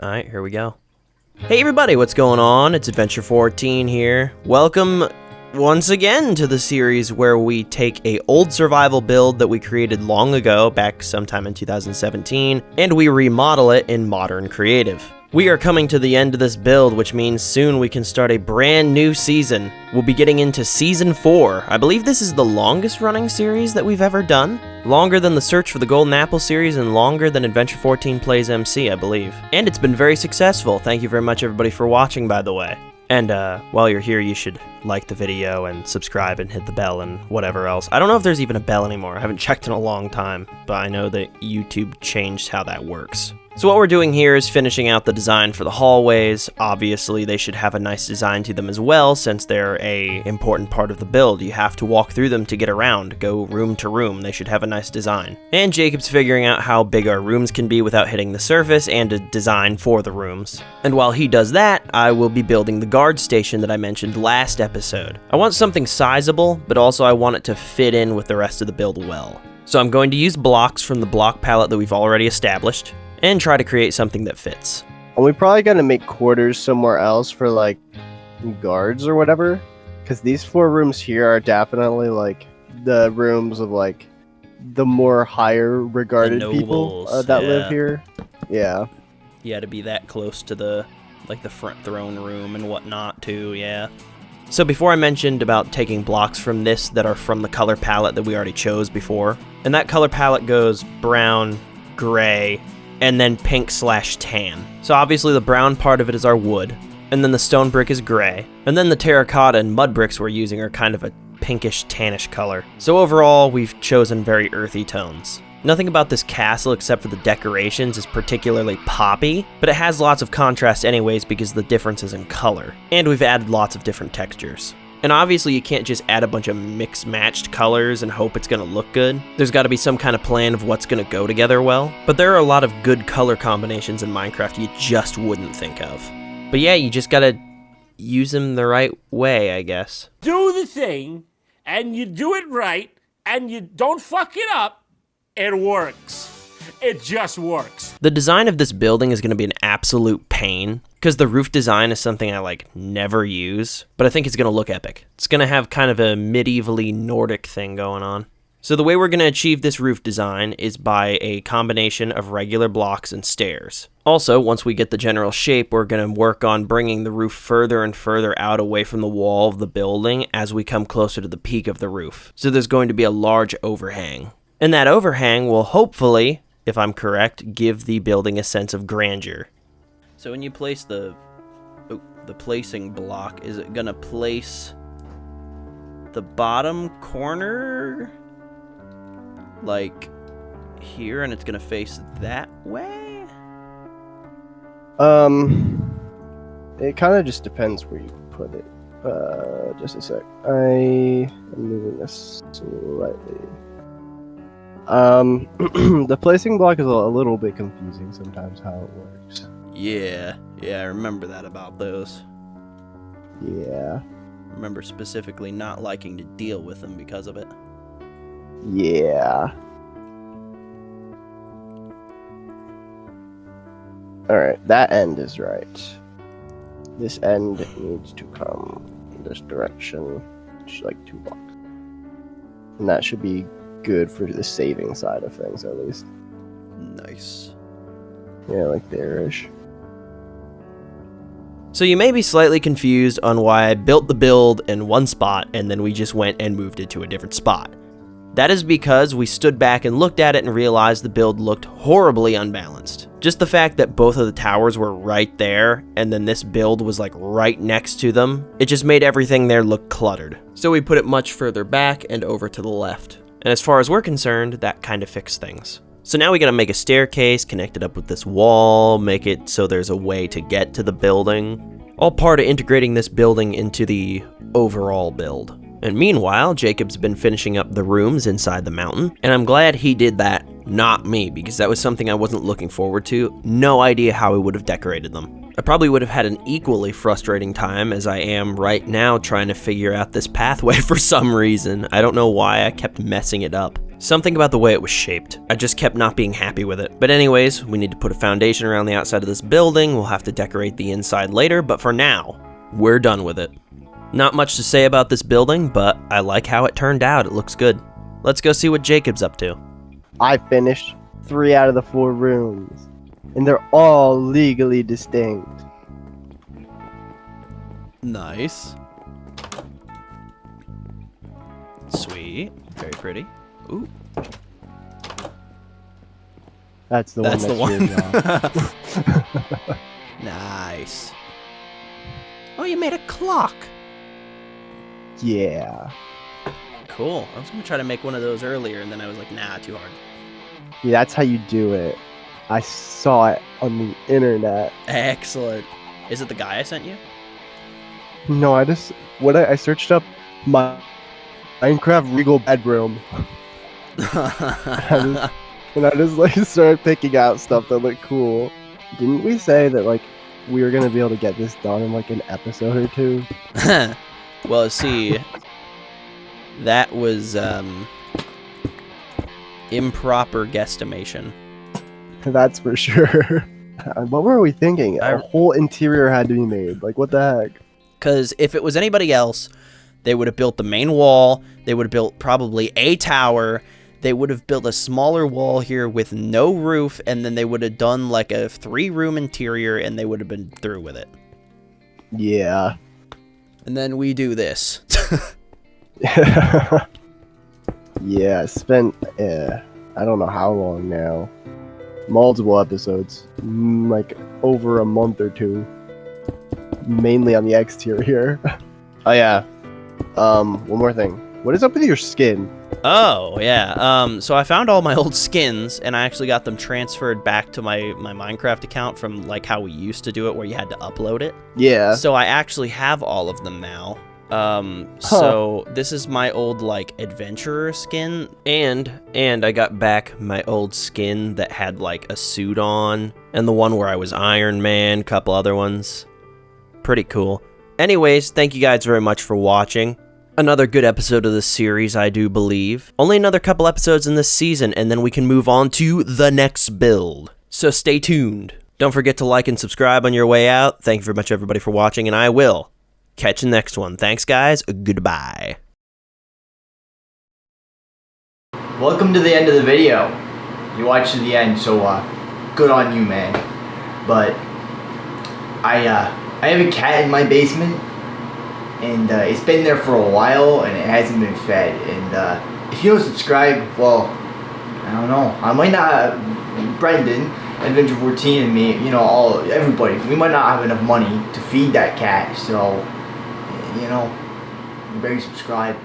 Alright, here we go. Hey everybody, what's going on? It's Adventure 14 here. Welcome once again to the series where we take a old survival build that we created long ago, back sometime in 2017, and we remodel it in modern creative. We are coming to the end of this build, which means soon we can start a brand new season. We'll be getting into Season 4. I believe this is the longest running series that we've ever done. Longer than the Search for the Golden Apple series and longer than Adventure 14 Plays MC, I believe. And it's been very successful. Thank you very much everybody for watching, by the way. And while you're here, you should like the video and subscribe and hit the bell and whatever else. I don't know if there's even a bell anymore. I haven't checked in a long time, but I know that YouTube changed how that works. So what we're doing here is finishing out the design for the hallways. Obviously, they should have a nice design to them as well, since they're an important part of the build. You have to walk through them to get around, go room to room. They should have a nice design. And Jacob's figuring out how big our rooms can be without hitting the surface and a design for the rooms. And while he does that, I will be building the guard station that I mentioned last episode. I want something sizable, but also I want it to fit in with the rest of the build well. So I'm going to use blocks from the block palette that we've already established, and try to create something that fits. And we probably gotta make quarters somewhere else for like guards or whatever, because these 4 rooms here are definitely like the rooms of like the more higher regarded people that live here. Yeah. Yeah, to be that close to the front throne room and whatnot too. Yeah. So before I mentioned about taking blocks from this that are from the color palette that we already chose before, and that color palette goes brown, gray, and then pink/tan. So obviously the brown part of it is our wood, and then the stone brick is gray, and then the terracotta and mud bricks we're using are kind of a pinkish tannish color. So overall, we've chosen very earthy tones. Nothing about this castle except for the decorations is particularly poppy, but it has lots of contrast anyways because of the differences in color. And we've added lots of different textures. And obviously you can't just add a bunch of mix-matched colors and hope it's gonna look good. There's gotta be some kind of plan of what's gonna go together well. But there are a lot of good color combinations in Minecraft you just wouldn't think of. But yeah, you just gotta use them the right way, I guess. Do the thing, and you do it right, and you don't fuck it up, it works. It just works. The design of this building is going to be an absolute pain, because the roof design is something I never use, but I think it's going to look epic. It's going to have kind of a medievally Nordic thing going on. So the way we're going to achieve this roof design is by a combination of regular blocks and stairs. Also, once we get the general shape, we're going to work on bringing the roof further and further out away from the wall of the building as we come closer to the peak of the roof. So there's going to be a large overhang. And that overhang will hopefully, if I'm correct, give the building a sense of grandeur. So when you place the placing block, is it gonna place the bottom corner like here, and it's gonna face that way? It kind of just depends where you put it. Just a sec. I am moving this slightly. The placing block is a little bit confusing sometimes how it works. Yeah, I remember that about those. Yeah. Remember specifically not liking to deal with them because of it. Yeah. Alright, that end is right. This end needs to come in this direction, just like 2 blocks. And that should be good for the saving side of things, at least. Nice. Yeah, like there-ish. So you may be slightly confused on why I built the build in one spot and then we just went and moved it to a different spot. That is because we stood back and looked at it and realized the build looked horribly unbalanced. Just the fact that both of the towers were right there and then this build was right next to them, it just made everything there look cluttered. So we put it much further back and over to the left. And as far as we're concerned, that kind of fixed things. So now we gotta make a staircase, connect it up with this wall, make it so there's a way to get to the building. All part of integrating this building into the overall build. And meanwhile, Jacob's been finishing up the rooms inside the mountain, and I'm glad he did that, not me, because that was something I wasn't looking forward to. No idea how we would have decorated them. I probably would have had an equally frustrating time as I am right now trying to figure out this pathway for some reason. I don't know why I kept messing it up. Something about the way it was shaped. I just kept not being happy with it. But anyways, we need to put a foundation around the outside of this building. We'll have to decorate the inside later, but for now, we're done with it. Not much to say about this building, but I like how it turned out. It looks good. Let's go see what Jacob's up to. I finished 3 out of the 4 rooms, and they're all legally distinct. Nice. Sweet. Very pretty. Ooh. That's the That's one. the one. Nice. Oh, you made a clock. Yeah. Cool. I was going to try to make one of those earlier, and then I was like, nah, too hard. Yeah, that's how you do it. I saw it on the internet. Excellent. Is it the guy I sent you? No, I searched up my Minecraft Regal bedroom. And I just like started picking out stuff that looked cool. Didn't we say that like we were gonna be able to get this done in like an episode or 2? Well, see, that was improper guesstimation. That's for sure. What were we thinking? A whole interior had to be made. Like, what the heck? Because if it was anybody else, they would have built the main wall, they would have built probably a tower, they would have built a smaller wall here with no roof, and then they would have done like a 3-room interior, and they would have been through with it. Yeah. And then we do this. Yeah, I spent, I don't know how long now. Multiple episodes. Like, over a month or 2. Mainly on the exterior. Oh, yeah. One more thing. What is up with your skin? Oh, yeah. So I found all my old skins, and I actually got them transferred back to my Minecraft account from, like, how we used to do it, where you had to upload it. Yeah. So I actually have all of them now. So this is my old, like, adventurer skin, and I got back my old skin that had, like, a suit on, and the one where I was Iron Man, couple other ones. Pretty cool. Anyways, thank you guys very much for watching. Another good episode of this series, I do believe. Only another couple episodes in this season, and then we can move on to the next build. So stay tuned. Don't forget to like and subscribe on your way out. Thank you very much, everybody, for watching, and I will catch you next one. Thanks, guys. Goodbye. Welcome to the end of the video. You watched to the end, so good on you, man. But I have a cat in my basement, and it's been there for a while, and it hasn't been fed. And if you don't subscribe, well, I don't know. I might not. Brendan, Adventure 14, and me, you know, everybody. We might not have enough money to feed that cat, so you know, you better subscribe.